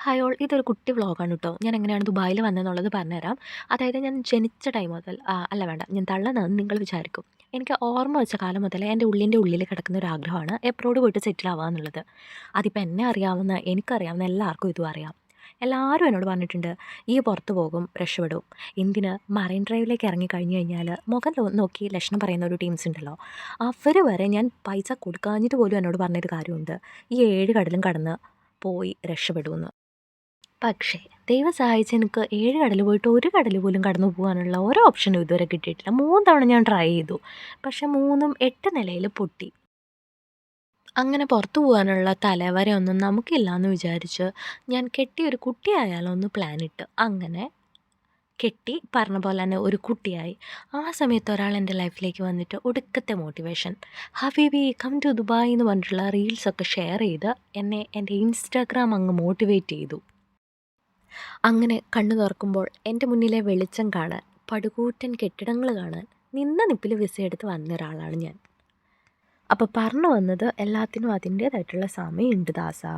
Hi all ഇതൊരു കുട്ടി വ്ളോഗാണ് കേട്ടോ. ഞാൻ എങ്ങനെയാണ് ദുബായിൽ വന്നതെന്നുള്ളത് പറഞ്ഞുതരാം. അതായത് ഞാൻ ജനിച്ച ടൈം മുതൽ അല്ല വേണ്ട, ഞാൻ തള്ളണമെന്ന് നിങ്ങൾ വിചാരിക്കും. എനിക്ക് ഓർമ്മ വെച്ച കാലം മുതലേ എൻ്റെ ഉള്ളിൽ കിടക്കുന്ന ഒരു ആഗ്രഹമാണ് എബ്രോഡ് പോയിട്ട് സെറ്റിൽ ആവുക എന്നുള്ളത്. അതിപ്പോൾ എന്നെ അറിയാവുന്ന എനിക്കറിയാവുന്ന എല്ലാവർക്കും ഇതും അറിയാം. എല്ലാവരും എന്നോട് പറഞ്ഞിട്ടുണ്ട്, ഈ പുറത്ത് പോകും, രക്ഷപ്പെടും. എന്തിന് മറൈൻ ഡ്രൈവിലേക്ക് ഇറങ്ങി കഴിഞ്ഞ് കഴിഞ്ഞാൽ മുഖം നോക്കി ലക്ഷണം പറയുന്ന ഒരു ടീംസ് ഉണ്ടല്ലോ, അവർ വരെ ഞാൻ പൈസ കൊടുക്കാഞ്ഞിട്ട് പോലും എന്നോട് പറഞ്ഞൊരു കാര്യമുണ്ട്, ഈ 7 കടലും കടന്ന് പോയി രക്ഷപ്പെടുമെന്ന്. പക്ഷേ ദൈവം സഹായിച്ച് എനിക്ക് 7 കടൽ പോയിട്ട് ഒരു കടൽ പോലും കടന്നു പോകാനുള്ള ഒരു ഓപ്ഷനും ഇതുവരെ കിട്ടിയിട്ടില്ല. 3 തവണ ഞാൻ ട്രൈ ചെയ്തു. പക്ഷേ 3ഉം 8 നിലയിൽ പൊട്ടി. അങ്ങനെ പുറത്തു പോകാനുള്ള തലവരയൊന്നും നമുക്കില്ലാന്ന് വിചാരിച്ച് ഞാൻ കെട്ടിയൊരു കുട്ടിയായാലോ എന്ന് പ്ലാനിട്ട്. അങ്ങനെ കെട്ടി പറഞ്ഞ പോലെ തന്നെ ഒരു കുട്ടിയായി. ആ സമയത്ത് ഒരാൾ എൻ്റെ ലൈഫിലേക്ക് വന്നിട്ട് ഒടുക്കത്തെ മോട്ടിവേഷൻ, ഹബീബി കം ടു ദുബായ് എന്ന് പറഞ്ഞിട്ടുള്ള റീൽസൊക്കെ ഷെയർ ചെയ്ത് എന്നെ എൻ്റെ ഇൻസ്റ്റാഗ്രാം അങ്ങ് മോട്ടിവേറ്റ് ചെയ്തു. അങ്ങനെ കണ്ണു തുറക്കുമ്പോൾ എൻ്റെ മുന്നിലെ വെളിച്ചം കാണാൻ, പടുകൂറ്റൻ കെട്ടിടങ്ങൾ കാണാൻ നിന്ന നിപ്പിൽ വിസയെടുത്ത് വന്ന ഒരാളാണ് ഞാൻ. അപ്പോൾ പറഞ്ഞു വന്നത്, എല്ലാത്തിനും അതിൻ്റേതായിട്ടുള്ള സമയമുണ്ട് ദാസാ.